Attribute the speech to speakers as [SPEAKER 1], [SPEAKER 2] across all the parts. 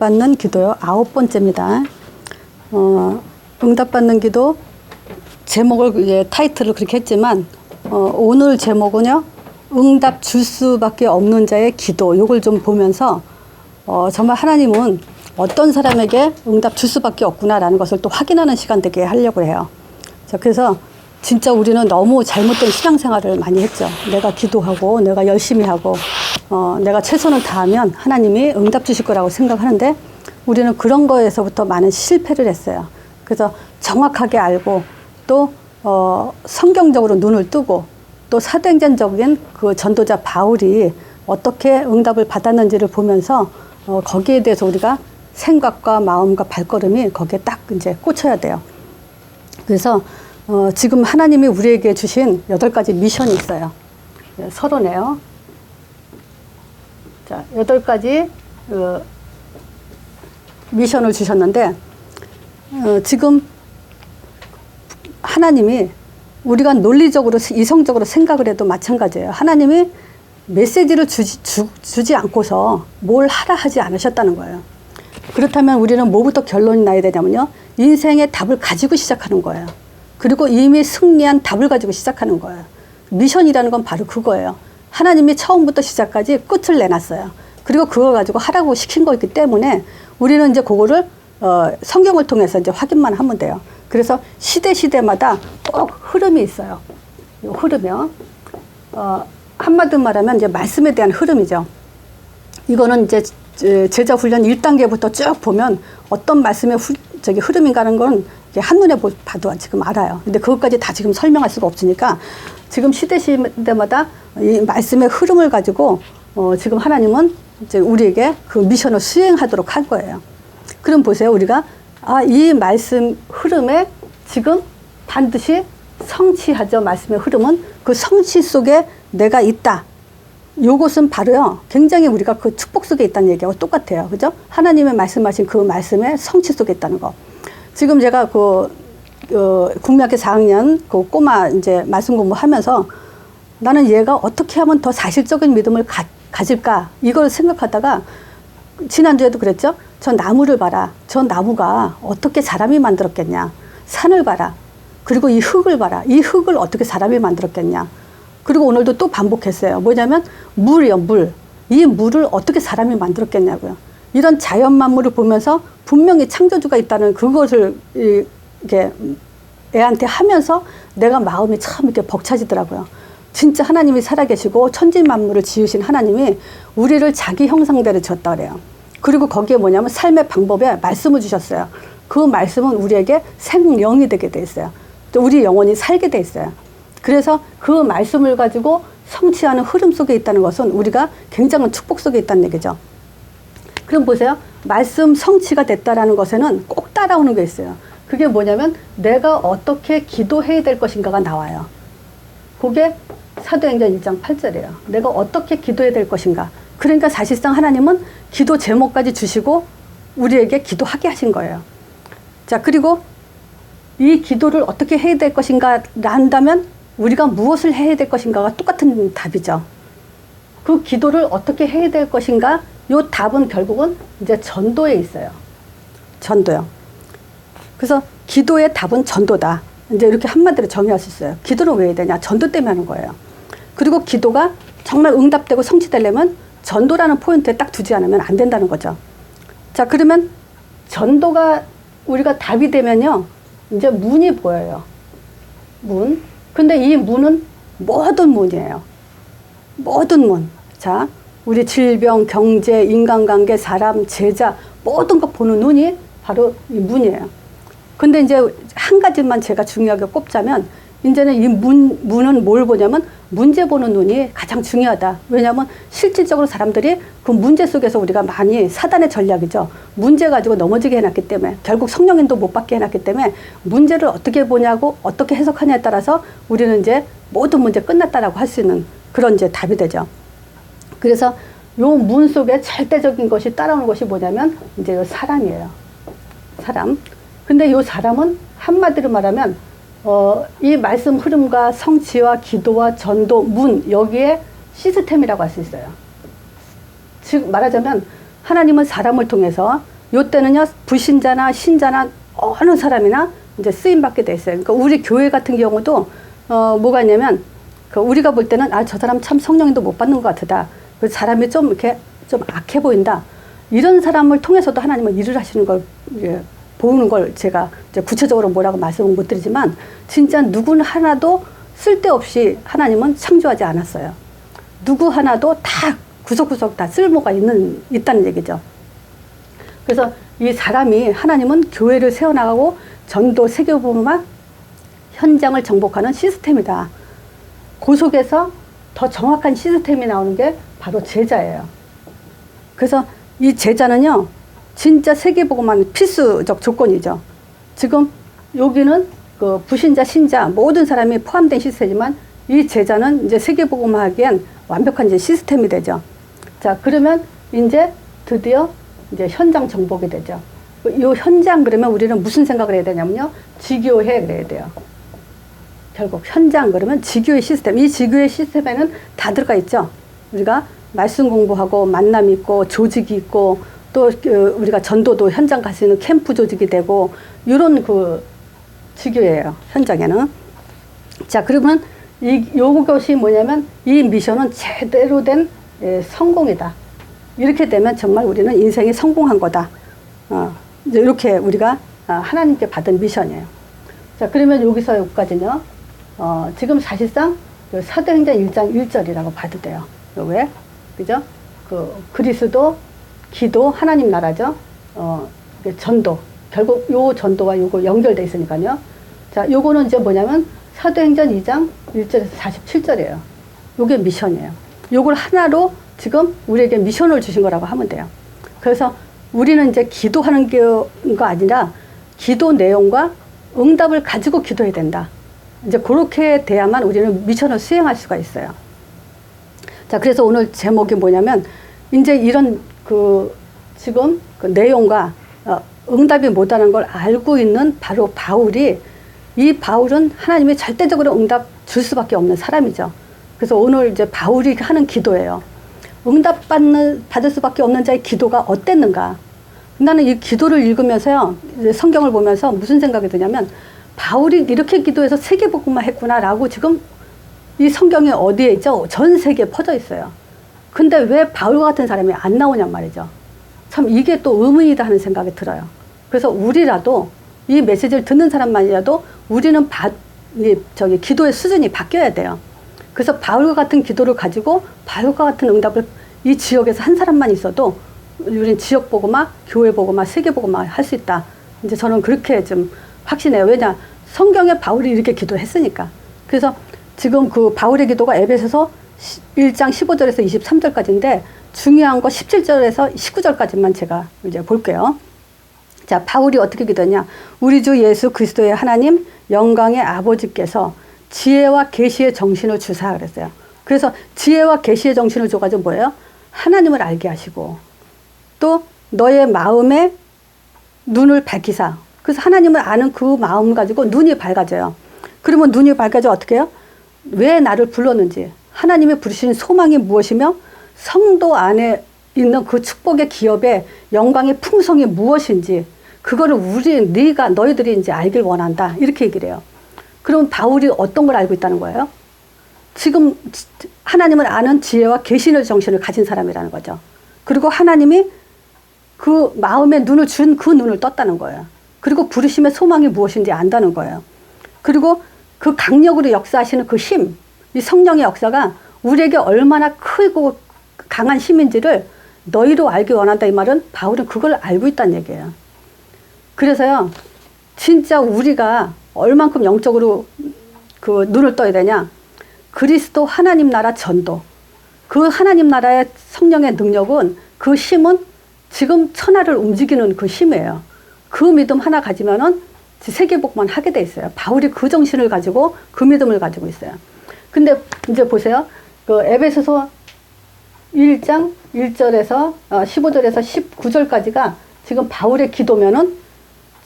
[SPEAKER 1] 받는 기도요. 9번째입니다. 응답받는 기도 제목을 타이틀을 그렇게 했지만 오늘 제목은요. 응답 줄 수밖에 없는 자의 기도. 요걸 좀 보면서 정말 하나님은 어떤 사람에게 응답 줄 수밖에 없구나라는 것을 또 확인하는 시간 되게 하려고 해요. 자, 그래서 진짜 우리는 너무 잘못된 신앙생활을 많이 했죠. 내가 기도하고 내가 열심히 하고 내가 최선을 다하면 하나님이 응답 주실 거라고 생각하는데 우리는 그런 거에서부터 많은 실패를 했어요. 그래서 정확하게 알고 또 성경적으로 눈을 뜨고 또 사도행전적인 그 전도자 바울이 어떻게 응답을 받았는지를 보면서 거기에 대해서 우리가 생각과 마음과 발걸음이 거기에 딱 이제 꽂혀야 돼요. 그래서 지금 하나님이 우리에게 주신 8가지 미션이 있어요. 서론에요. 자, 8가지 미션을 주셨는데 지금 하나님이 우리가 논리적으로 이성적으로 생각을 해도 마찬가지예요. 하나님이 메시지를 주지 않고서 뭘 하라 하지 않으셨다는 거예요. 그렇다면 우리는 뭐부터 결론이 나야 되냐면요. 인생의 답을 가지고 시작하는 거예요. 그리고 이미 승리한 답을 가지고 시작하는 거예요. 미션이라는 건 바로 그거예요. 하나님이 처음부터 시작까지 끝을 내놨어요. 그리고 그걸 가지고 하라고 시킨 거기 때문에 우리는 이제 그거를 성경을 통해서 이제 확인만 하면 돼요. 그래서 시대마다 꼭 흐름이 있어요. 이 흐름이요. 한마디로 말하면 이제 말씀에 대한 흐름이죠. 이거는 이제 제자 훈련 1단계부터 쭉 보면 어떤 말씀의 흐름인가 하는 건 한눈에 봐도 지금 알아요. 근데 그것까지 다 지금 설명할 수가 없으니까 지금 시대마다 이 말씀의 흐름을 가지고 지금 하나님은 이제 우리에게 그 미션을 수행하도록 할 거예요. 그럼 보세요. 우리가 이 말씀 흐름에 지금 반드시 성취하죠. 말씀의 흐름은 그 성취 속에 내가 있다. 요것은 바로요. 굉장히 우리가 그 축복 속에 있다는 얘기하고 똑같아요. 그죠? 하나님의 말씀하신 그 말씀의 성취 속에 있다는 거. 지금 제가 국민학교 4학년 그 꼬마 이제 말씀 공부하면서 나는 얘가 어떻게 하면 더 사실적인 믿음을 가질까 이걸 생각하다가 지난주에도 그랬죠. 저 나무를 봐라. 저 나무가 어떻게 사람이 만들었겠냐. 산을 봐라. 그리고 이 흙을 봐라. 이 흙을 어떻게 사람이 만들었겠냐. 그리고 오늘도 또 반복했어요. 뭐냐면 물이요, 물. 이 물을 어떻게 사람이 만들었겠냐고요. 이런 자연 만물을 보면서 분명히 창조주가 있다는 그것을 이렇게 애한테 하면서 내가 마음이 참 이렇게 벅차지더라고요. 진짜 하나님이 살아계시고 천지 만물을 지으신 하나님이 우리를 자기 형상대로 지었다 그래요. 그리고 거기에 뭐냐면 삶의 방법에 말씀을 주셨어요. 그 말씀은 우리에게 생명이 되게 돼 있어요. 우리 영혼이 살게 돼 있어요. 그래서 그 말씀을 가지고 성취하는 흐름 속에 있다는 것은 우리가 굉장한 축복 속에 있다는 얘기죠. 그럼 보세요. 말씀 성취가 됐다라는 것에는 꼭 따라오는 게 있어요. 그게 뭐냐면 내가 어떻게 기도해야 될 것인가가 나와요. 그게 사도행전 1장 8절이에요. 내가 어떻게 기도해야 될 것인가. 그러니까 사실상 하나님은 기도 제목까지 주시고 우리에게 기도하게 하신 거예요. 자, 그리고 이 기도를 어떻게 해야 될 것인가 한다면 우리가 무엇을 해야 될 것인가가 똑같은 답이죠. 그 기도를 어떻게 해야 될 것인가 요 답은 결국은 이제 전도에 있어요. 전도요. 그래서 기도의 답은 전도다. 이제 이렇게 한마디로 정의할 수 있어요. 기도를 왜 해야 되냐? 전도 때문에 하는 거예요. 그리고 기도가 정말 응답되고 성취되려면 전도라는 포인트에 딱 두지 않으면 안 된다는 거죠. 자, 그러면 전도가 우리가 답이 되면요. 이제 문이 보여요. 문. 근데 이 문은 모든 문이에요. 모든 문. 자, 우리 질병, 경제, 인간관계, 사람, 제자 모든 거 보는 눈이 바로 이 문이에요. 근데 이제 한 가지만 제가 중요하게 꼽자면 이제는 이 문은 뭘 보냐면 문제 보는 눈이 가장 중요하다. 왜냐하면 실질적으로 사람들이 그 문제 속에서 우리가 많이 사단의 전략이죠. 문제 가지고 넘어지게 해놨기 때문에 결국 성령인도 못 받게 해놨기 때문에 문제를 어떻게 보냐고 어떻게 해석하냐에 따라서 우리는 이제 모든 문제 끝났다라고 할 수 있는 그런 이제 답이 되죠. 그래서 요 문 속에 절대적인 것이 따라오는 것이 뭐냐면 이제 요 사람이에요. 사람. 근데 요 사람은 한마디로 말하면 이 말씀 흐름과 성취와 기도와 전도, 문 여기에 시스템이라고 할 수 있어요. 즉 말하자면 하나님은 사람을 통해서 요때는요 불신자나 신자나 어느 사람이나 이제 쓰임 받게 돼 있어요. 그러니까 우리 교회 같은 경우도 뭐가 있냐면 그 우리가 볼 때는 아, 저 사람 참 성령님도 못 받는 것 같다. 그 사람이 좀 이렇게 좀 악해 보인다. 이런 사람을 통해서도 하나님은 일을 하시는 걸 보는 걸 제가 이제 구체적으로 뭐라고 말씀을 못 드리지만 진짜 누구 하나도 쓸데없이 하나님은 창조하지 않았어요. 누구 하나도 다 구석구석 다 쓸모가 있다는 얘기죠. 그래서 이 사람이 하나님은 교회를 세워나가고 전도 세계복음화 현장을 정복하는 시스템이다. 그 속에서 더 정확한 시스템이 나오는 게 바로 제자예요. 그래서 이 제자는요, 진짜 세계복음화는 필수적 조건이죠. 지금 여기는 그 부신자, 신자 모든 사람이 포함된 시스템이지만 이 제자는 이제 세계복음화하기엔 완벽한 이제 시스템이 되죠. 자, 그러면 이제 드디어 이제 현장 정복이 되죠. 이 현장 그러면 우리는 무슨 생각을 해야 되냐면요, 지교회 그래야 돼요. 결국 현장 그러면 지교의 시스템. 이 지교의 시스템에는 다 들어가 있죠. 우리가 말씀 공부하고 만남이 있고 조직이 있고 또 우리가 전도도 현장 갈 수 있는 캠프 조직이 되고 이런 그 지교예요. 현장에는. 자, 그러면 요것이 뭐냐면 이 미션은 제대로 된 성공이다. 이렇게 되면 정말 우리는 인생이 성공한 거다. 이제 이렇게 우리가 하나님께 받은 미션이에요. 자, 그러면 여기서 여기까지는요. 지금 사실상 사도행전 1장 1절이라고 봐도 돼요. 왜? 그죠? 그 그리스도, 기도, 하나님 나라죠. 전도. 결국 요 전도와 요거 연결돼 있으니까요. 자, 요거는 이제 뭐냐면 사도행전 2장 1절에서 47절이에요. 요게 미션이에요. 요걸 하나로 지금 우리에게 미션을 주신 거라고 하면 돼요. 그래서 우리는 이제 기도하는 게 아니라 기도 내용과 응답을 가지고 기도해야 된다. 이제 그렇게 돼야만 우리는 미션을 수행할 수가 있어요. 자, 그래서 오늘 제목이 뭐냐면 이제 이런 지금 그 내용과 응답이 못하는 걸 알고 있는 바로 바울이, 이 바울은 하나님이 절대적으로 응답 줄 수밖에 없는 사람이죠. 그래서 오늘 이제 바울이 하는 기도예요. 응답 받을 수밖에 없는 자의 기도가 어땠는가? 나는 이 기도를 읽으면서요, 성경을 보면서 무슨 생각이 드냐면, 바울이 이렇게 기도해서 세계복음화 했구나라고 지금 이 성경에 어디에 있죠? 전 세계에 퍼져 있어요. 근데 왜 바울 같은 사람이 안 나오냔 말이죠. 참 이게 또 의문이다 하는 생각이 들어요. 그래서 우리라도 이 메시지를 듣는 사람만이라도 우리는 기도의 수준이 바뀌어야 돼요. 그래서 바울과 같은 기도를 가지고 바울과 같은 응답을 이 지역에서 한 사람만 있어도 우리는 지역 복음화, 교회 복음화, 세계 복음화 할 수 있다. 이제 저는 그렇게 좀 확신해요. 왜냐? 성경에 바울이 이렇게 기도했으니까. 그래서 지금 그 바울의 기도가 에베소서 1장 15절에서 23절까지인데 중요한 거 17절에서 19절까지만 제가 이제 볼게요. 자, 바울이 어떻게 기도했냐? 우리 주 예수 그리스도의 하나님 영광의 아버지께서 지혜와 계시의 정신을 주사 그랬어요. 그래서 지혜와 계시의 정신을 줘가지고 뭐예요? 하나님을 알게 하시고 또 너의 마음에 눈을 밝히사. 그래서 하나님을 아는 그 마음 가지고 눈이 밝아져요. 그러면 눈이 밝아져 어떻게 해요? 왜 나를 불렀는지, 하나님이 부르신 소망이 무엇이며 성도 안에 있는 그 축복의 기업의 영광의 풍성이 무엇인지 그거를 너희들이 이제 알길 원한다. 이렇게 얘기를 해요. 그럼 바울이 어떤 걸 알고 있다는 거예요? 지금 하나님을 아는 지혜와 계시의 정신을 가진 사람이라는 거죠. 그리고 하나님이 그 마음에 눈을 준 그 눈을 떴다는 거예요. 그리고 부르심의 소망이 무엇인지 안다는 거예요. 그리고 그 강력으로 역사하시는 그 힘, 이 성령의 역사가 우리에게 얼마나 크고 강한 힘인지를 너희도 알기 원한다. 이 말은 바울은 그걸 알고 있다는 얘기예요. 그래서요, 진짜 우리가 얼만큼 영적으로 그 눈을 떠야 되냐? 그리스도 하나님 나라 전도. 그 하나님 나라의 성령의 능력은, 그 힘은 지금 천하를 움직이는 그 힘이에요. 그 믿음 하나 가지면은 세계복만 하게 돼 있어요. 바울이 그 정신을 가지고 그 믿음을 가지고 있어요. 근데 이제 보세요. 그 에베소서 1장 1절에서 15절에서 19절까지가 지금 바울의 기도면은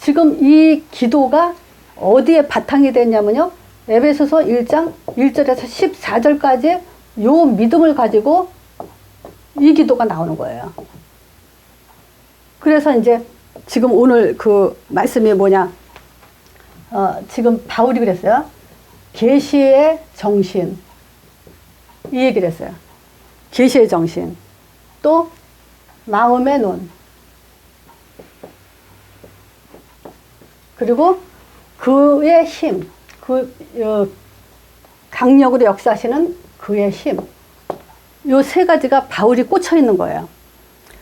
[SPEAKER 1] 지금 이 기도가 어디에 바탕이 됐냐면요. 에베소서 1장 1절에서 14절까지 요 믿음을 가지고 이 기도가 나오는 거예요. 그래서 이제 지금 오늘 그 말씀이 뭐냐? 지금 바울이 그랬어요. 계시의 정신. 이 얘기를 했어요. 계시의 정신. 또 마음의 눈. 그리고 그의 힘. 강력으로 역사하시는 그의 힘. 요 세 가지가 바울이 꽂혀 있는 거예요.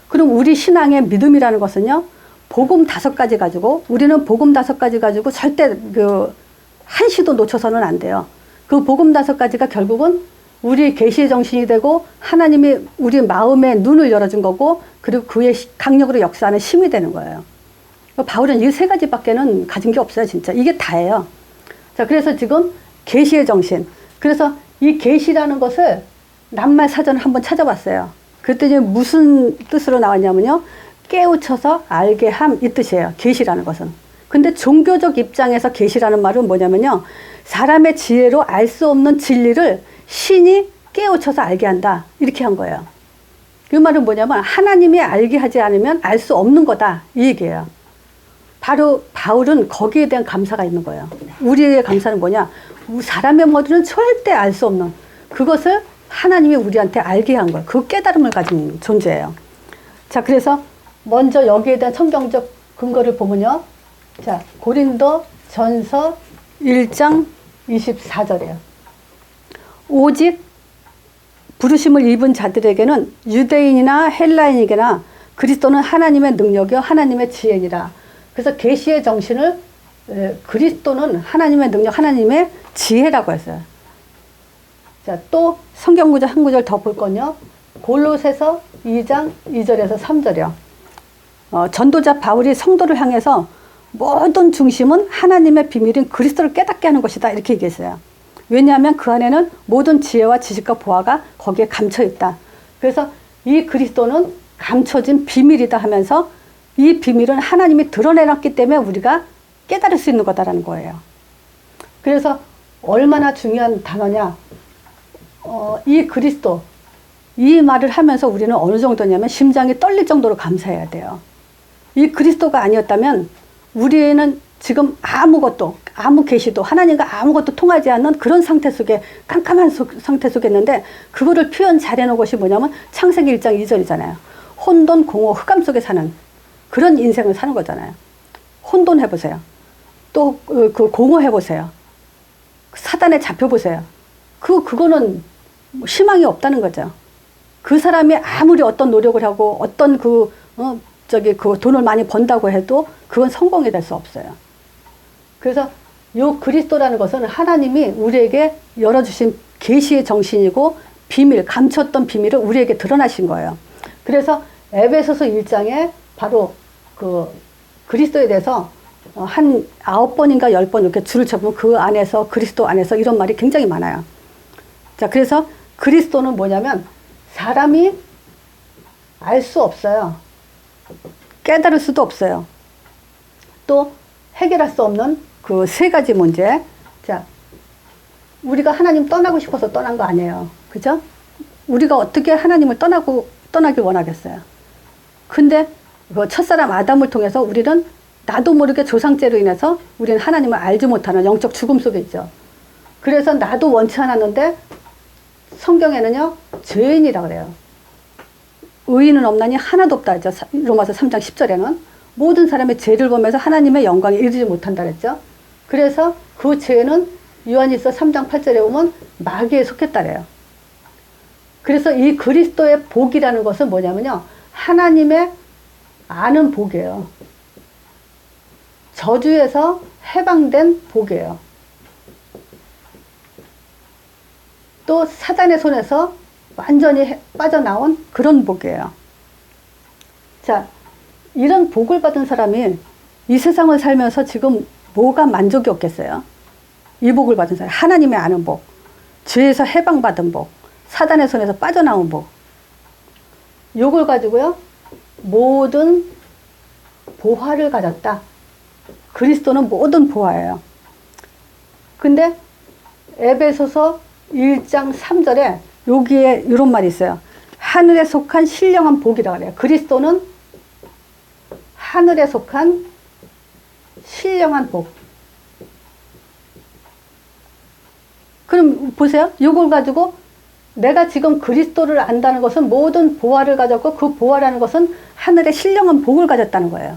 [SPEAKER 1] 그럼 우리 신앙의 믿음이라는 것은요, 복음 5가지 가지고, 우리는 복음 5가지 가지고 절대 한시도 놓쳐서는 안 돼요. 그 복음 5가지가 결국은 우리 계시의 정신이 되고, 하나님이 우리 마음의 눈을 열어준 거고, 그리고 그의 강력으로 역사하는 힘이 되는 거예요. 바울은 이 3가지밖에는 가진 게 없어요, 진짜. 이게 다예요. 자, 그래서 지금 계시의 정신. 그래서 이 계시라는 것을 낱말 사전을 한번 찾아봤어요. 그랬더니 무슨 뜻으로 나왔냐면요, 깨우쳐서 알게 함, 이 뜻이에요. 계시라는 것은. 근데 종교적 입장에서 계시라는 말은 뭐냐면요, 사람의 지혜로 알 수 없는 진리를 신이 깨우쳐서 알게 한다, 이렇게 한 거예요. 이 말은 뭐냐면 하나님이 알게 하지 않으면 알 수 없는 거다, 이 얘기예요. 바로 바울은 거기에 대한 감사가 있는 거예요. 우리의 감사는 뭐냐, 사람의 머리는 절대 알 수 없는 그것을 하나님이 우리한테 알게 한 거예요. 그 깨달음을 가진 존재예요. 자, 그래서 먼저 여기에 대한 성경적 근거를 보면요, 자, 고린도 전서 1장 24절이에요. 오직 부르심을 입은 자들에게는 유대인이나 헬라인에게나 그리스도는 하나님의 능력이요 하나님의 지혜니라. 그래서 계시의 정신을 그리스도는 하나님의 능력, 하나님의 지혜라고 했어요. 자, 또 성경 구절 한 구절 더 볼 건요. 골로새서 2장 2절에서 3절이요. 전도자 바울이 성도를 향해서 모든 중심은 하나님의 비밀인 그리스도를 깨닫게 하는 것이다, 이렇게 얘기했어요. 왜냐하면 그 안에는 모든 지혜와 지식과 보화가 거기에 감춰 있다. 그래서 이 그리스도는 감춰진 비밀이다 하면서 이 비밀은 하나님이 드러내놨기 때문에 우리가 깨달을 수 있는 거다라는 거예요. 그래서 얼마나 중요한 단어냐, 이 그리스도, 이 말을 하면서 우리는 어느 정도냐면 심장이 떨릴 정도로 감사해야 돼요. 이 그리스도가 아니었다면 우리는 지금 아무것도, 아무 계시도, 하나님과 아무것도 통하지 않는 그런 상태 속에, 깜깜한 상태 속에 있는데, 그거를 표현 잘해놓은 것이 뭐냐면 창세기 1장 2절이잖아요. 혼돈, 공허, 흑암 속에 사는 그런 인생을 사는 거잖아요. 혼돈 해보세요. 또 그 공허 해보세요. 사단에 잡혀보세요. 그거는 희망이 없다는 거죠. 그 사람이 아무리 어떤 노력을 하고 어떤 그 돈을 많이 번다고 해도 그건 성공이 될 수 없어요. 그래서 요 그리스도라는 것은 하나님이 우리에게 열어주신 계시의 정신이고 비밀, 감췄던 비밀을 우리에게 드러나신 거예요. 그래서 에베소서 1장에 바로 그 그리스도에 대해서 한 9번인가 10번 이렇게 줄을 쳐보면 그 안에서, 그리스도 안에서 이런 말이 굉장히 많아요. 자, 그래서 그리스도는 뭐냐면 사람이 알 수 없어요. 깨달을 수도 없어요. 또 해결할 수 없는 그 3가지 문제. 자, 우리가 하나님 떠나고 싶어서 떠난 거 아니에요. 그죠? 우리가 어떻게 하나님을 떠나길 원하겠어요. 근데 그 첫사람 아담을 통해서 우리는 나도 모르게 조상죄로 인해서 우리는 하나님을 알지 못하는 영적 죽음 속에 있죠. 그래서 나도 원치 않았는데 성경에는요, 죄인이라고 그래요. 의인은 없나니 하나도 없다 했죠. 로마서 3장 10절에는 모든 사람의 죄를 보면서 하나님의 영광에 이르지 못한다 그랬죠. 그래서 그 죄는 요한일서 3장 8절에 보면 마귀에 속했다 그래요. 그래서 이 그리스도의 복이라는 것은 뭐냐면요, 하나님의 아는 복이에요. 저주에서 해방된 복이에요. 또 사단의 손에서 완전히 빠져나온 그런 복이에요. 자, 이런 복을 받은 사람이 이 세상을 살면서 지금 뭐가 만족이 없겠어요? 이 복을 받은 사람, 하나님의 아는 복, 죄에서 해방받은 복, 사단의 손에서 빠져나온 복, 요걸 가지고요 모든 보화를 가졌다. 그리스도는 모든 보화예요. 근데 에베소서 1장 3절에 여기에 이런 말이 있어요. 하늘에 속한 신령한 복이라고 그래요. 그리스도는 하늘에 속한 신령한 복. 그럼 보세요. 이걸 가지고 내가 지금 그리스도를 안다는 것은 모든 보화를 가졌고 그 보화라는 것은 하늘의 신령한 복을 가졌다는 거예요.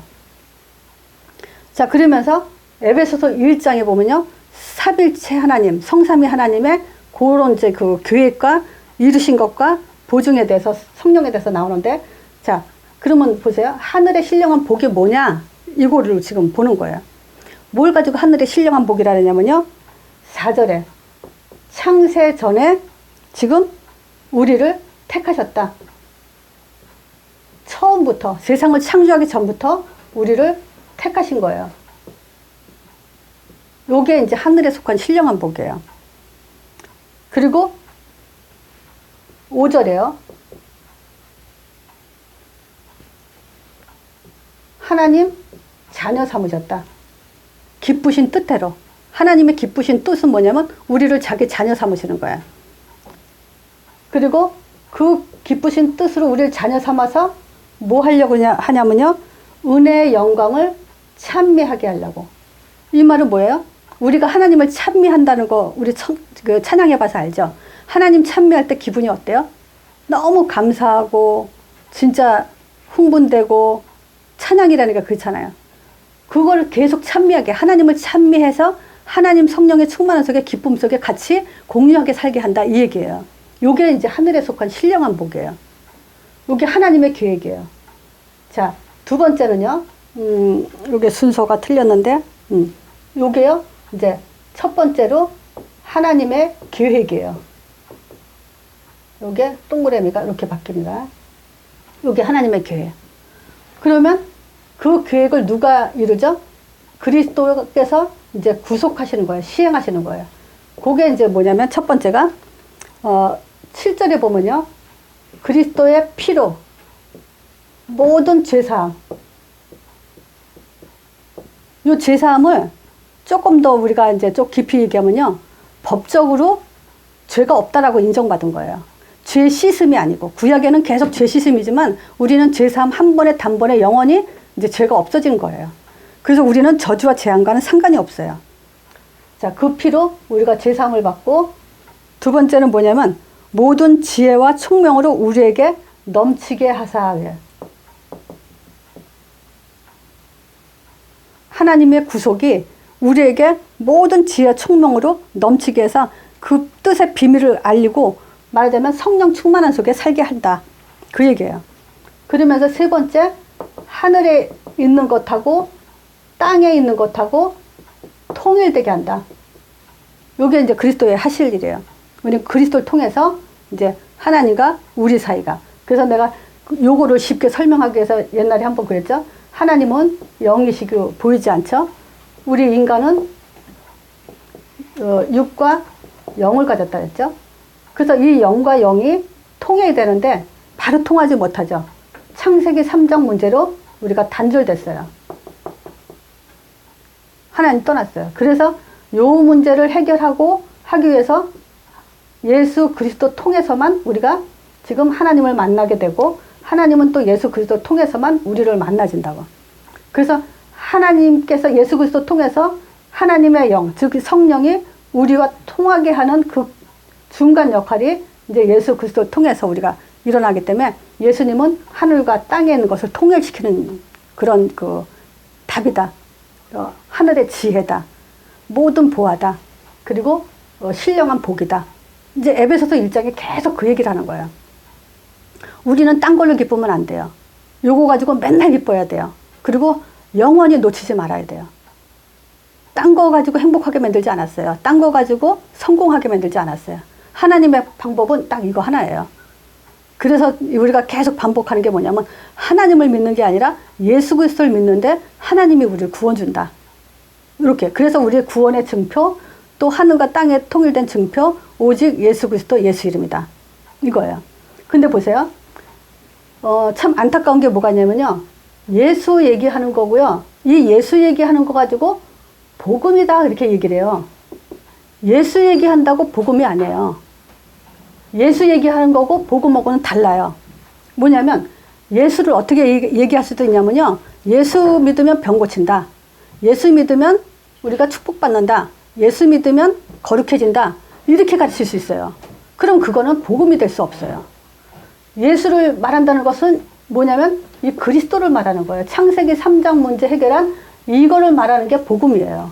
[SPEAKER 1] 자, 그러면서 에베소서 1장에 보면요. 삼일체 하나님, 성삼위 하나님의 그런 이제 그 계획과 이루신 것과 보증에 대해서, 성령에 대해서 나오는데, 자, 그러면 보세요. 하늘의 신령한 복이 뭐냐? 이거를 지금 보는 거예요. 뭘 가지고 하늘의 신령한 복이라 하냐면요. 4절에 창세 전에 지금 우리를 택하셨다. 처음부터, 세상을 창조하기 전부터 우리를 택하신 거예요. 요게 이제 하늘에 속한 신령한 복이에요. 그리고 5절에요. 하나님 자녀 삼으셨다. 기쁘신 뜻대로. 하나님의 기쁘신 뜻은 뭐냐면 우리를 자기 자녀 삼으시는 거야. 그리고 그 기쁘신 뜻으로 우리를 자녀 삼아서 뭐 하려고 하냐면요. 은혜의 영광을 찬미하게 하려고. 이 말은 뭐예요? 우리가 하나님을 찬미한다는 거 우리 찬양해봐서 알죠? 하나님 찬미할 때 기분이 어때요? 너무 감사하고 진짜 흥분되고 찬양이라는 게 그렇잖아요. 그걸 계속 찬미하게, 하나님을 찬미해서 하나님 성령의 충만한 속에 기쁨 속에 같이 공유하게 살게 한다, 이 얘기예요. 요게 이제 하늘에 속한 신령한 복이에요. 요게 하나님의 계획이에요. 자, 두 번째는요. 요게 순서가 틀렸는데 요게요. 이제 첫 번째로 하나님의 계획이에요. 요게 동그라미가 이렇게 바뀝니다. 요게 하나님의 계획. 그러면 그 계획을 누가 이루죠? 그리스도께서 이제 구속하시는 거예요. 시행하시는 거예요. 그게 이제 뭐냐면 첫 번째가 7절에 보면요. 그리스도의 피로 모든 죄사함. 이 죄사함을 조금 더 우리가 이제 좀 깊이 얘기하면요. 법적으로 죄가 없다라고 인정받은 거예요. 죄 씻음이 아니고, 구약에는 계속 죄 씻음이지만 우리는 죄사함 한 번에 단번에 영원히 이제 죄가 없어지는 거예요. 그래서 우리는 저주와 재앙과는 상관이 없어요. 자, 그 피로 우리가 죄사함을 받고, 두 번째는 뭐냐면 모든 지혜와 총명으로 우리에게 넘치게 하사하게. 하나님의 구속이 우리에게 모든 지혜 총명으로 넘치게 해서 그 뜻의 비밀을 알리고, 말하자면 성령 충만한 속에 살게 한다, 그 얘기예요. 그러면서 세 번째, 하늘에 있는 것하고 땅에 있는 것하고 통일되게 한다. 요게 이제 그리스도의 하실 일이에요. 우리 그리스도를 통해서 이제 하나님과 우리 사이가. 그래서 내가 요거를 쉽게 설명하기 위해서 옛날에 한번 그랬죠. 하나님은 영이시고 보이지 않죠. 우리 인간은 육과 영을 가졌다 했죠. 그래서 이 영과 영이 통해야 되는데 바로 통하지 못하죠. 창세기 3장 문제로 우리가 단절됐어요. 하나님 떠났어요. 그래서 요 문제를 해결하고 하기 위해서 예수 그리스도 통해서만 우리가 지금 하나님을 만나게 되고, 하나님은 또 예수 그리스도 통해서만 우리를 만나진다고. 그래서 하나님께서 예수 그리스도 통해서 하나님의 영, 즉 성령이 우리와 통하게 하는 그 중간 역할이 이제 예수 그리스도 통해서 우리가 일어나기 때문에, 예수님은 하늘과 땅에 있는 것을 통일시키는 그런 그 답이다. 하늘의 지혜다. 모든 보화다. 그리고 신령한 복이다. 이제 에베소서 1장에 계속 그 얘기를 하는 거예요. 우리는 딴 걸로 기쁘면 안 돼요. 요거 가지고 맨날 기뻐야 돼요. 그리고 영원히 놓치지 말아야 돼요. 딴 거 가지고 행복하게 만들지 않았어요. 딴 거 가지고 성공하게 만들지 않았어요. 하나님의 방법은 딱 이거 하나예요. 그래서 우리가 계속 반복하는 게 뭐냐면, 하나님을 믿는 게 아니라 예수 그리스도를 믿는데 하나님이 우리를 구원 준다. 이렇게. 그래서 우리의 구원의 증표, 또 하늘과 땅에 통일된 증표, 오직 예수 그리스도 예수 이름이다. 이거예요. 근데 보세요. 참 안타까운 게 뭐가 있냐면요. 예수 얘기하는 거고요. 이 예수 얘기하는 거 가지고 복음이다 이렇게 얘기를 해요. 예수 얘기한다고 복음이 아니에요. 예수 얘기하는 거고 복음하고는 달라요. 뭐냐면 예수를 어떻게 얘기할 수도 있냐면요. 예수 믿으면 병 고친다. 예수 믿으면 우리가 축복받는다. 예수 믿으면 거룩해진다. 이렇게 가르칠 수 있어요. 그럼 그거는 복음이 될 수 없어요. 예수를 말한다는 것은 뭐냐면 이 그리스도를 말하는 거예요. 창세기 3장 문제 해결한 이거를 말하는 게 복음이에요.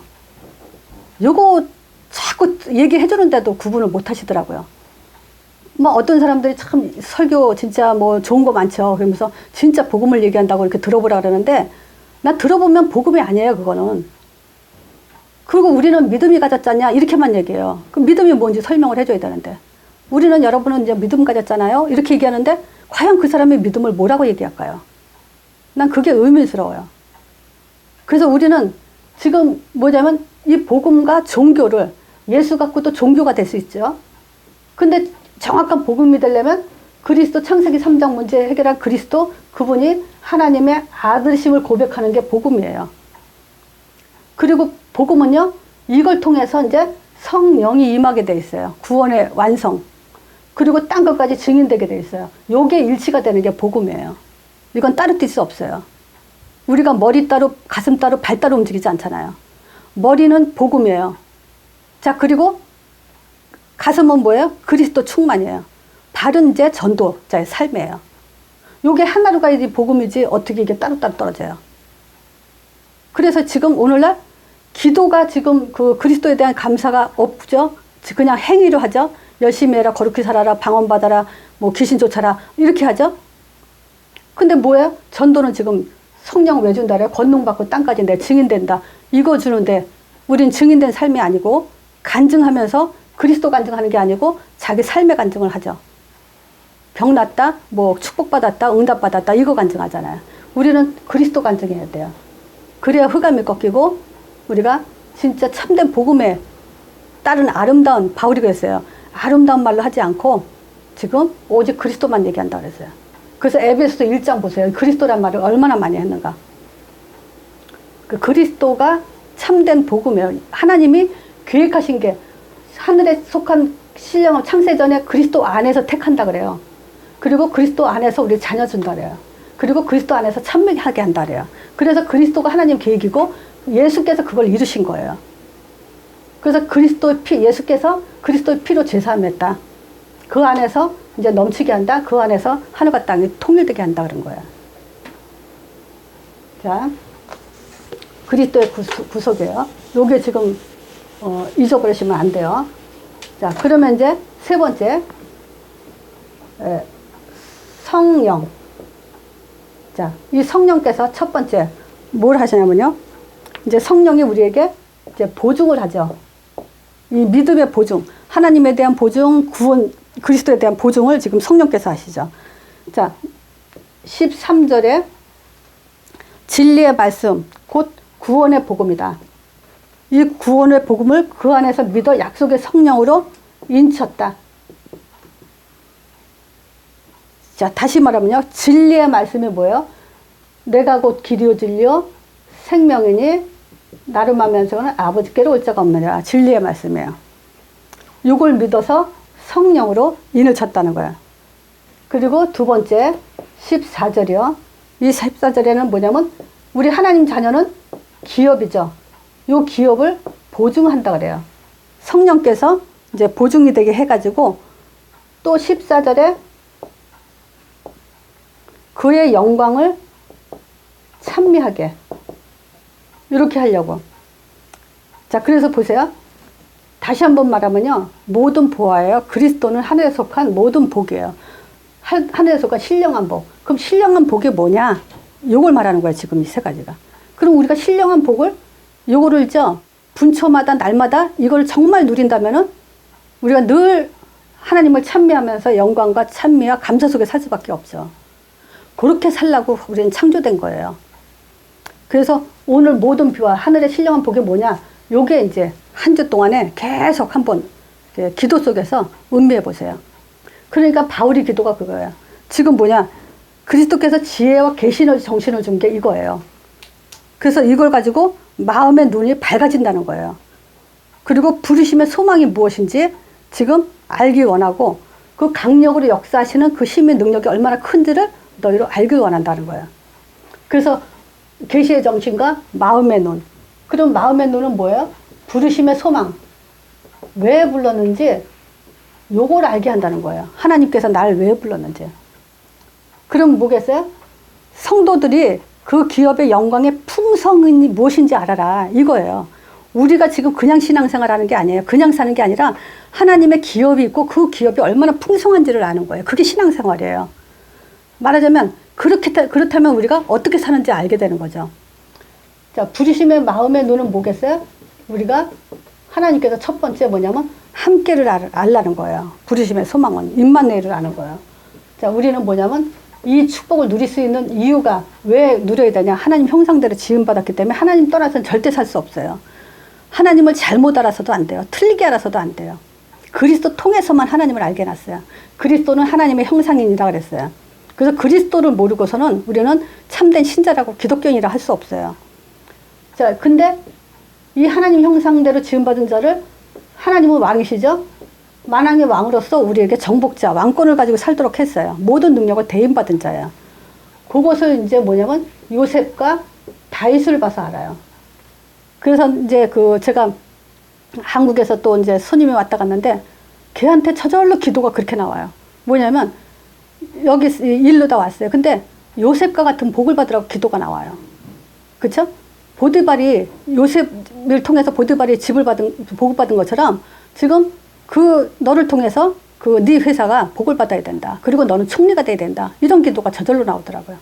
[SPEAKER 1] 요거 자꾸 얘기해 주는데도 구분을 못 하시더라고요. 뭐 어떤 사람들이 참 설교 진짜 뭐 좋은 거 많죠. 그러면서 진짜 복음을 얘기한다고 이렇게 들어보라 그러는데 나 들어보면 복음이 아니에요, 그거는. 그리고 우리는 믿음이 가졌잖냐 이렇게만 얘기해요. 그럼 믿음이 뭔지 설명을 해줘야 되는데 우리는 여러분은 이제 믿음 가졌잖아요 이렇게 얘기하는데 과연 그 사람의 믿음을 뭐라고 얘기할까요? 난 그게 의문스러워요. 그래서 우리는 지금 뭐냐면 이 복음과 종교를 예수 갖고도 종교가 될 수 있죠. 근데 정확한 복음이 되려면 그리스도 창세기 3장 문제 해결한 그리스도 그분이 하나님의 아들심을 고백하는 게 복음이에요. 그리고 복음은요, 이걸 통해서 이제 성령이 임하게 돼 있어요. 구원의 완성. 그리고 딴 것까지 증인되게 돼 있어요. 요게 일치가 되는 게 복음이에요. 이건 따로 뛸 수 없어요. 우리가 머리 따로, 가슴 따로, 발 따로 움직이지 않잖아요. 머리는 복음이에요. 자, 그리고 가슴은 뭐예요? 그리스도 충만이에요. 발은 이제 전도자의 삶이에요. 요게 하나로 가야지 복음이지 어떻게 이게 따로따로 떨어져요. 그래서 지금 오늘날 기도가 지금 그 그리스도에 대한 감사가 없죠. 그냥 행위로 하죠. 열심히 해라, 거룩히 살아라, 방언받아라, 뭐 귀신 쫓아라 이렇게 하죠. 근데 뭐예요? 전도는 지금 성령 왜 준다 그래요? 권능받고 땅까지 내 증인된다. 이거 주는데 우린 증인된 삶이 아니고 간증하면서 그리스도 간증하는 게 아니고 자기 삶의 간증을 하죠. 병 났다, 뭐 축복받았다, 응답받았다 이거 간증하잖아요. 우리는 그리스도 간증해야 돼요. 그래야 흑암이 꺾이고 우리가 진짜 참된 복음에 따른 아름다운, 바울이 그랬어요. 아름다운 말로 하지 않고 지금 오직 그리스도만 얘기한다 그랬어요. 그래서 에베소서 1장 보세요. 그리스도란 말을 얼마나 많이 했는가. 그 그리스도가 참된 복음이에요. 하나님이 계획하신 게 하늘에 속한 신령을 창세전에 그리스도 안에서 택한다 그래요. 그리고 그리스도 안에서 우리 자녀 준다 그래요. 그리고 그리스도 안에서 참여하게 한다 그래요. 그래서 그리스도가 하나님 계획이고 예수께서 그걸 이루신 거예요. 그래서 그리스도의 피, 예수께서 그리스도의 피로 제사함했다. 그 안에서 이제 넘치게 한다. 그 안에서 하늘과 땅이 통일되게 한다 그런 거예요. 자, 그리스도의 구속이에요. 요게 지금 잊어버리시면 안 돼요. 자, 그러면 이제 세 번째 성령. 자, 이 성령께서 첫 번째 뭘 하시냐면요. 이제 성령이 우리에게 이제 보증을 하죠. 이 믿음의 보증, 하나님에 대한 보증, 구원, 그리스도에 대한 보증을 지금 성령께서 하시죠. 자, 13절에 진리의 말씀, 곧 구원의 복음이다. 이 구원의 복음을 그 안에서 믿어 약속의 성령으로 인쳤다. 자, 다시 말하면요. 진리의 말씀이 뭐예요? 내가 곧 길이요 진리요 생명이니 나름하면서는 아버지께로 올 자가 없느니라. 진리의 말씀이에요. 이걸 믿어서 성령으로 인을 쳤다는 거예요. 그리고 두 번째 14절이요. 이 14절에는 뭐냐면 우리 하나님 자녀는 기업이죠. 이 기업을 보증한다 그래요. 성령께서 이제 보증이 되게 해가지고 또 14절에 그의 영광을 찬미하게 이렇게 하려고. 자, 그래서 보세요. 다시 한번 말하면요. 모든 보아예요. 그리스도는 하늘에 속한 모든 복이에요. 하늘에 속한 신령한 복. 그럼 신령한 복이 뭐냐? 요걸 말하는 거예요. 지금 이 세 가지가. 그럼 우리가 신령한 복을 요거를 분초마다 날마다 이걸 정말 누린다면은 우리가 늘 하나님을 찬미하면서 영광과 찬미와 감사 속에 살 수밖에 없죠. 그렇게 살라고 우리는 창조된 거예요. 그래서 오늘 모든 비와 하늘의 신령한 복이 뭐냐? 요게 이제 한 주 동안에 계속 한번 기도 속에서 음미해 보세요. 그러니까 바울이 기도가 그거예요. 지금 뭐냐? 그리스도께서 지혜와 계시의 정신을 준 게 이거예요. 그래서 이걸 가지고 마음의 눈이 밝아진다는 거예요. 그리고 부르심의 소망이 무엇인지 지금 알기 원하고 그 강력으로 역사하시는 그 힘의 능력이 얼마나 큰지를 너희로 알길 원한다는 거예요. 그래서 계시의 정신과 마음의 눈. 그럼 마음의 눈은 뭐예요? 부르심의 소망. 왜 불렀는지 요걸 알게 한다는 거예요. 하나님께서 날 왜 불렀는지. 그럼 뭐겠어요? 성도들이 그 기업의 영광의 풍성이 무엇인지 알아라. 이거예요. 우리가 지금 그냥 신앙생활 하는 게 아니에요. 그냥 사는 게 아니라 하나님의 기업이 있고 그 기업이 얼마나 풍성한지를 아는 거예요. 그게 신앙생활이에요. 말하자면 그렇다면 우리가 어떻게 사는지 알게 되는 거죠. 자, 부르심의 마음의 눈은 뭐겠어요? 우리가 하나님께서 첫 번째 뭐냐면 함께를 알라는 거예요. 부르심의 소망은 임마누엘을 아는 거예요. 자, 우리는 뭐냐면 이 축복을 누릴 수 있는 이유가 왜 누려야 되냐? 하나님 형상대로 지음받았기 때문에 하나님 떠나서는 절대 살 수 없어요. 하나님을 잘못 알아서도 안 돼요. 틀리게 알아서도 안 돼요. 그리스도 통해서만 하나님을 알게 해놨어요. 그리스도는 하나님의 형상인이라 그랬어요. 그래서 그리스도를 모르고서는 우리는 참된 신자라고 기독교인이라 할 수 없어요. 자, 근데 이 하나님 형상대로 지음받은 자를 하나님은 왕이시죠? 만왕의 왕으로서 우리에게 정복자, 왕권을 가지고 살도록 했어요. 모든 능력을 대인받은 자예요. 그것을 이제 뭐냐면 요셉과 다윗을 봐서 알아요. 그래서 이제 제가 한국에서 또 이제 손님이 왔다 갔는데 걔한테 저절로 기도가 그렇게 나와요. 뭐냐면 여기 일로 다 왔어요. 근데 요셉과 같은 복을 받으라고 기도가 나와요. 그쵸? 보디발이 요셉을 통해서 보디발이 복을 받은 것처럼 지금 너를 통해서 네 회사가 복을 받아야 된다. 그리고 너는 총리가 돼야 된다. 이런 기도가 저절로 나오더라고요.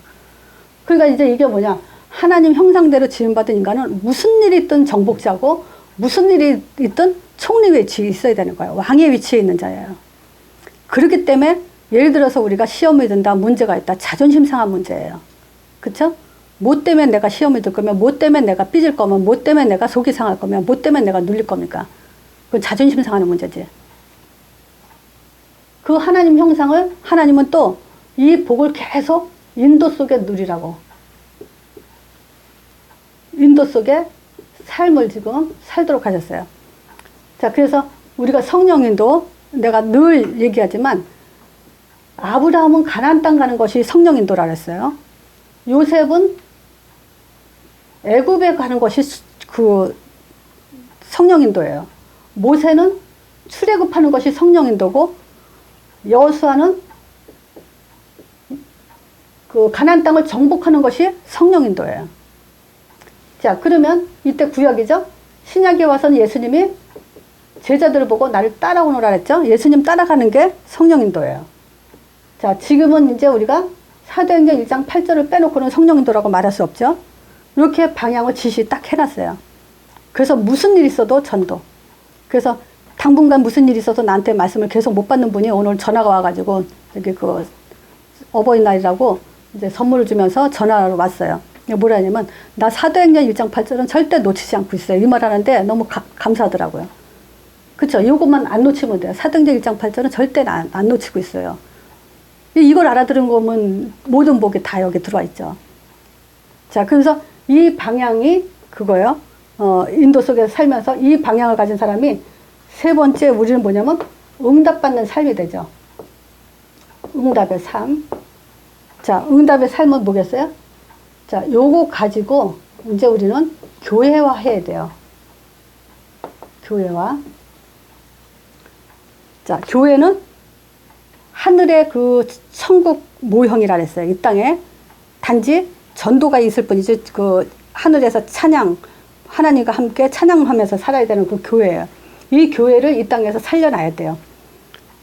[SPEAKER 1] 그러니까 이제 이게 뭐냐. 하나님 형상대로 지음받은 인간은 무슨 일이 있든 정복자고 무슨 일이 있든 총리 위치에 있어야 되는 거예요. 왕의 위치에 있는 자예요. 그렇기 때문에 예를 들어서 우리가 시험에 든다, 문제가 있다, 자존심 상한 문제예요. 그쵸? 뭐 때문에 내가 시험에 들 거면, 뭐 때문에 내가 삐질 거면, 뭐 때문에 내가 속이 상할 거면, 뭐 때문에 내가 눌릴 겁니까? 그건 자존심 상하는 문제지. 그 하나님 형상을 하나님은 또 이 복을 계속 인도 속에 누리라고. 인도 속에 삶을 지금 살도록 하셨어요. 자, 그래서 우리가 성령인도 내가 늘 얘기하지만 아브라함은 가나안 땅 가는 것이 성령인도라 그랬어요. 요셉은 애굽에 가는 것이 그 성령인도예요. 모세는 출애굽하는 것이 성령인도고 여호수아는 그 가나안 땅을 정복하는 것이 성령인도예요. 자, 그러면 이때 구약이죠. 신약에 와서는 예수님이 제자들을 보고 나를 따라오너라 했죠. 예수님 따라가는 게 성령인도예요. 자, 지금은 이제 우리가 사도행전 1장 8절을 빼놓고는 성령인도라고 말할 수 없죠. 이렇게 방향을 지시 딱 해놨어요. 그래서 무슨 일이 있어도 전도. 그래서 당분간 무슨 일이 있어도 나한테 말씀을 계속 못 받는 분이 오늘 전화가 와가지고 여기 어버이날이라고 이제 선물을 주면서 전화로 왔어요. 뭐라냐면 나 사도행전 1장 8절은 절대 놓치지 않고 있어요. 이 말 하는데 너무 감사하더라고요. 그쵸? 이것만 안 놓치면 돼요. 사도행전 1장 8절은 절대 안 놓치고 있어요. 이걸 알아들은 거면 모든 복이 다 여기 들어와 있죠. 자, 그래서 이 방향이 그거예요. 인도 속에서 살면서 이 방향을 가진 사람이 세 번째 우리는 뭐냐면 응답받는 삶이 되죠. 응답의 삶. 자, 응답의 삶은 뭐겠어요? 자, 요거 가지고 이제 우리는 교회화 해야 돼요. 교회화. 자, 교회는 하늘의 그 천국 모형이라 그랬어요. 이 땅에 단지 전도가 있을 뿐이지 그 하늘에서 찬양, 하나님과 함께 찬양하면서 살아야 되는 그 교회예요. 이 교회를 이 땅에서 살려놔야 돼요.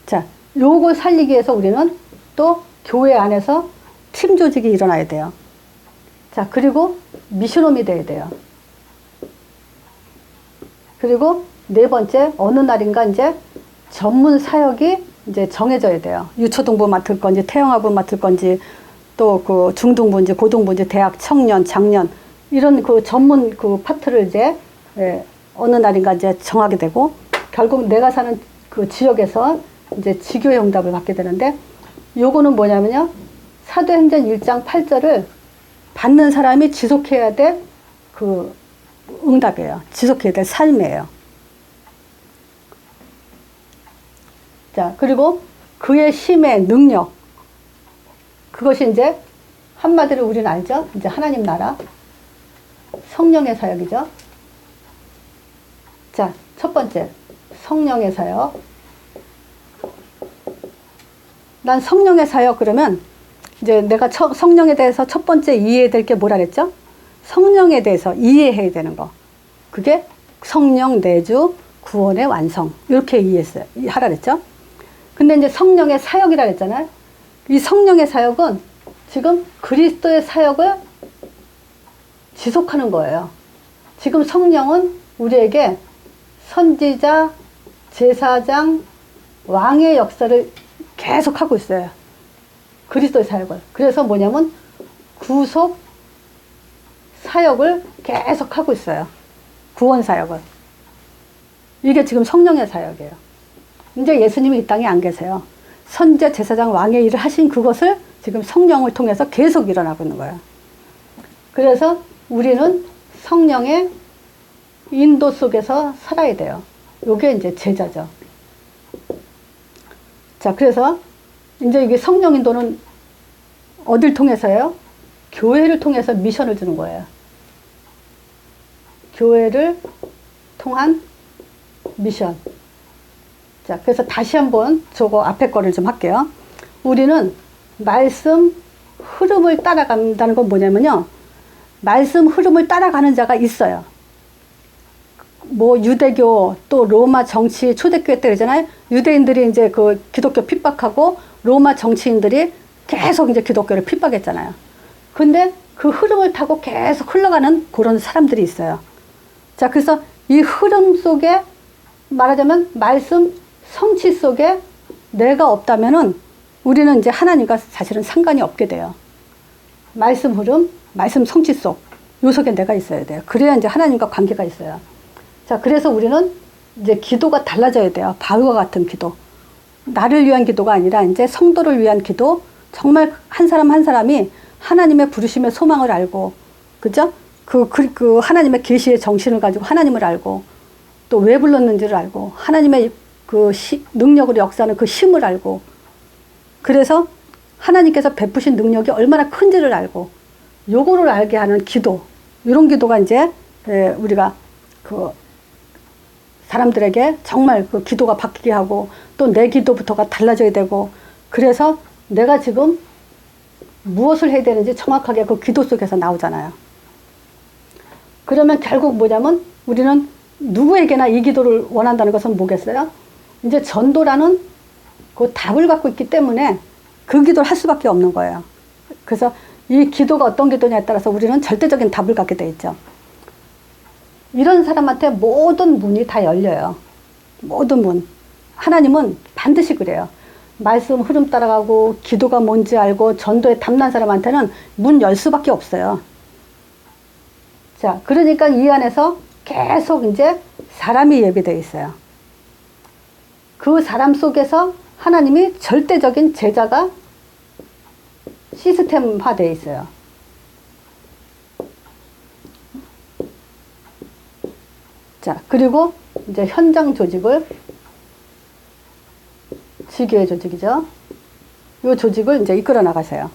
[SPEAKER 1] 자, 요거 살리기 위해서 우리는 또 교회 안에서 팀 조직이 일어나야 돼요. 자, 그리고 미션홈이 돼야 돼요. 그리고 네 번째, 어느 날인가 이제 전문 사역이 이제 정해져야 돼요. 유초등부 맡을 건지, 태영아부 맡을 건지, 또 그 중등부인지, 고등부인지, 대학, 청년, 장년, 이런 그 전문 그 파트를 이제, 어느 날인가 이제 정하게 되고, 결국 내가 사는 그 지역에서 이제 지교의 응답을 받게 되는데, 요거는 뭐냐면요. 사도행전 1장 8절을 받는 사람이 지속해야 될 그 응답이에요. 지속해야 될 삶이에요. 자, 그리고 그의 힘의 능력. 그것이 이제 한마디로 우리는 알죠? 이제 하나님 나라, 성령의 사역이죠. 자, 첫 번째, 성령의 사역. 난 성령의 사역 그러면 이제 내가 성령에 대해서 첫 번째 이해해야 될 게 뭐라 그랬죠? 성령에 대해서 이해해야 되는 거. 그게 성령 내주 구원의 완성. 이렇게 이해했어요. 하라 그랬죠? 근데 이제 성령의 사역이라 그랬잖아요. 이 성령의 사역은 지금 그리스도의 사역을 지속하는 거예요. 지금 성령은 우리에게 선지자, 제사장, 왕의 역사를 계속 하고 있어요. 그리스도의 사역을. 그래서 뭐냐면 구속 사역을 계속 하고 있어요. 구원 사역을. 이게 지금 성령의 사역이에요. 이제 예수님이 이 땅에 안 계세요. 선지자, 제사장, 왕의 일을 하신 그것을 지금 성령을 통해서 계속 일어나고 있는 거예요. 그래서 우리는 성령의 인도 속에서 살아야 돼요. 이게 이제 제자죠. 자, 그래서 이제 이게 성령 인도는 어딜 통해서요? 교회를 통해서 미션을 주는 거예요. 교회를 통한 미션. 자, 그래서 다시 한번 저거 앞에 거를 좀 할게요. 우리는 말씀 흐름을 따라간다는 건 뭐냐면요. 말씀 흐름을 따라가는 자가 있어요. 뭐 유대교 또 로마 정치 초대교회 때 그러잖아요. 유대인들이 이제 그 기독교 핍박하고 로마 정치인들이 계속 이제 기독교를 핍박했잖아요. 근데 그 흐름을 타고 계속 흘러가는 그런 사람들이 있어요. 자, 그래서 이 흐름 속에 말하자면 말씀 성취 속에 내가 없다면은 우리는 이제 하나님과 사실은 상관이 없게 돼요. 말씀 흐름, 말씀 성취 속, 요 속에 내가 있어야 돼요. 그래야 이제 하나님과 관계가 있어요. 자, 그래서 우리는 이제 기도가 달라져야 돼요. 바울과 같은 기도. 나를 위한 기도가 아니라 이제 성도를 위한 기도, 정말 한 사람 한 사람이 하나님의 부르심의 소망을 알고, 그죠? 그 하나님의 계시의 정신을 가지고 하나님을 알고, 또 왜 불렀는지를 알고, 하나님의 그 능력으로 역사하는 그 힘을 알고, 그래서 하나님께서 베푸신 능력이 얼마나 큰지를 알고, 요거를 알게 하는 기도, 이런 기도가 이제 우리가 그 사람들에게 정말 그 기도가 바뀌게 하고, 또 내 기도부터가 달라져야 되고, 그래서 내가 지금 무엇을 해야 되는지 정확하게 그 기도 속에서 나오잖아요. 그러면 결국 뭐냐면 우리는 누구에게나 이 기도를 원한다는 것은 뭐겠어요? 이제 전도라는 그 답을 갖고 있기 때문에 그 기도를 할 수밖에 없는 거예요. 그래서 이 기도가 어떤 기도냐에 따라서 우리는 절대적인 답을 갖게 돼 있죠. 이런 사람한테 모든 문이 다 열려요. 모든 문. 하나님은 반드시 그래요. 말씀 흐름 따라가고 기도가 뭔지 알고 전도에 탐난 사람한테는 문 열 수밖에 없어요. 자, 그러니까 이 안에서 계속 이제 사람이 예비되어 있어요. 그 사람 속에서 하나님이 절대적인 제자가 시스템화되어 있어요. 자, 그리고 이제 현장 조직을, 지교회 조직이죠. 이 조직을 이제 이끌어 나가세요.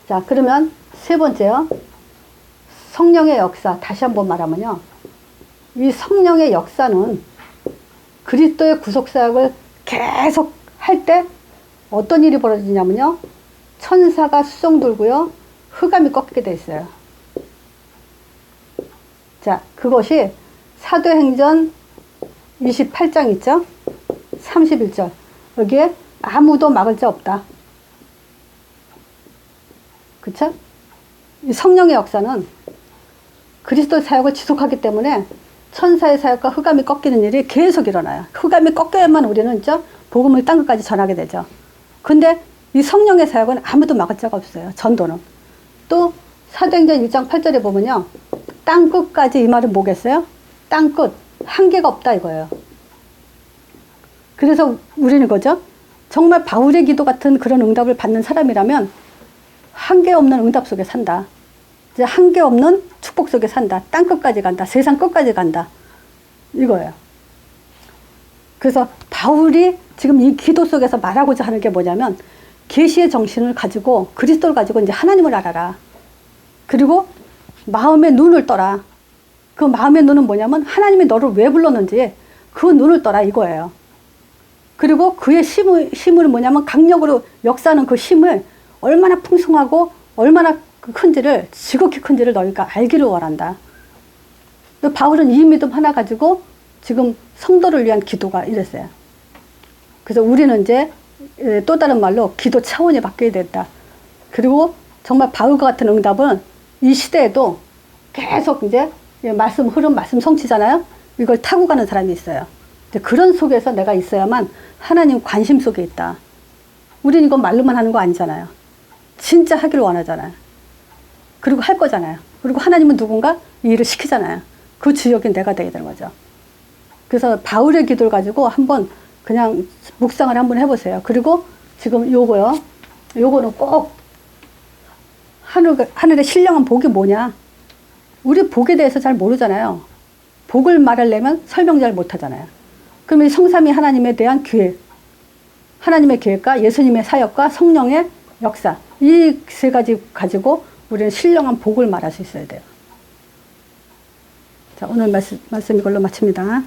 [SPEAKER 1] 자, 그러면 세 번째요. 성령의 역사. 다시 한번 말하면요. 이 성령의 역사는 그리스도의 구속사역을 계속 할 때 어떤 일이 벌어지냐면요. 천사가 수종 들고요. 흑암이 꺾이게 돼 있어요. 자, 그것이 사도행전 28장 있죠? 31절. 여기에 아무도 막을 자 없다. 그쵸? 이 성령의 역사는 그리스도의 사역을 지속하기 때문에 천사의 사역과 흑암이 꺾이는 일이 계속 일어나요. 흑암이 꺾여야만 우리는 있죠? 복음을 땅 끝까지 전하게 되죠. 근데 이 성령의 사역은 아무도 막을 자가 없어요. 전도는. 또 사도행전 1장 8절에 보면요. 땅 끝까지, 이 말은 뭐겠어요? 땅 끝. 한계가 없다 이거예요. 그래서 우리는 거죠. 정말 바울의 기도 같은 그런 응답을 받는 사람이라면 한계 없는 응답 속에 산다. 이제 한계 없는 축복 속에 산다. 땅 끝까지 간다. 세상 끝까지 간다. 이거예요. 그래서 바울이 지금 이 기도 속에서 말하고자 하는 게 뭐냐면 계시의 정신을 가지고 그리스도를 가지고 이제 하나님을 알아라. 그리고 마음의 눈을 떠라. 그 마음의 눈은 뭐냐면 하나님이 너를 왜 불렀는지 그 눈을 떠라 이거예요. 그리고 그의 힘은 뭐냐면 강력으로 역사하는 그 힘을 얼마나 풍성하고 얼마나 큰지를, 지극히 큰지를 너희가 알기를 원한다. 바울은 이 믿음 하나 가지고 지금 성도를 위한 기도가 이랬어요. 그래서 우리는 이제 또 다른 말로 기도 차원이 바뀌어야 된다. 그리고 정말 바울과 같은 응답은 이 시대에도 계속 이제 말씀 흐름, 말씀 성취잖아요. 이걸 타고 가는 사람이 있어요. 그런 속에서 내가 있어야만 하나님 관심 속에 있다. 우리는 이건 말로만 하는 거 아니잖아요. 진짜 하기를 원하잖아요. 그리고 할 거잖아요. 그리고 하나님은 누군가 이 일을 시키잖아요. 그 주역이 내가 되게 되는 거죠. 그래서 바울의 기도를 가지고 한번 그냥 묵상을 한번 해보세요. 그리고 지금 요거요. 요거는 꼭 하늘의 신령한 복이 뭐냐. 우리 복에 대해서 잘 모르잖아요. 복을 말하려면 설명 잘 못하잖아요. 그러면 성삼위 하나님에 대한 계획, 하나님의 계획과 예수님의 사역과 성령의 역사, 이 세 가지 가지고 우리는 신령한 복을 말할 수 있어야 돼요. 자, 오늘 말씀 이걸로 마칩니다.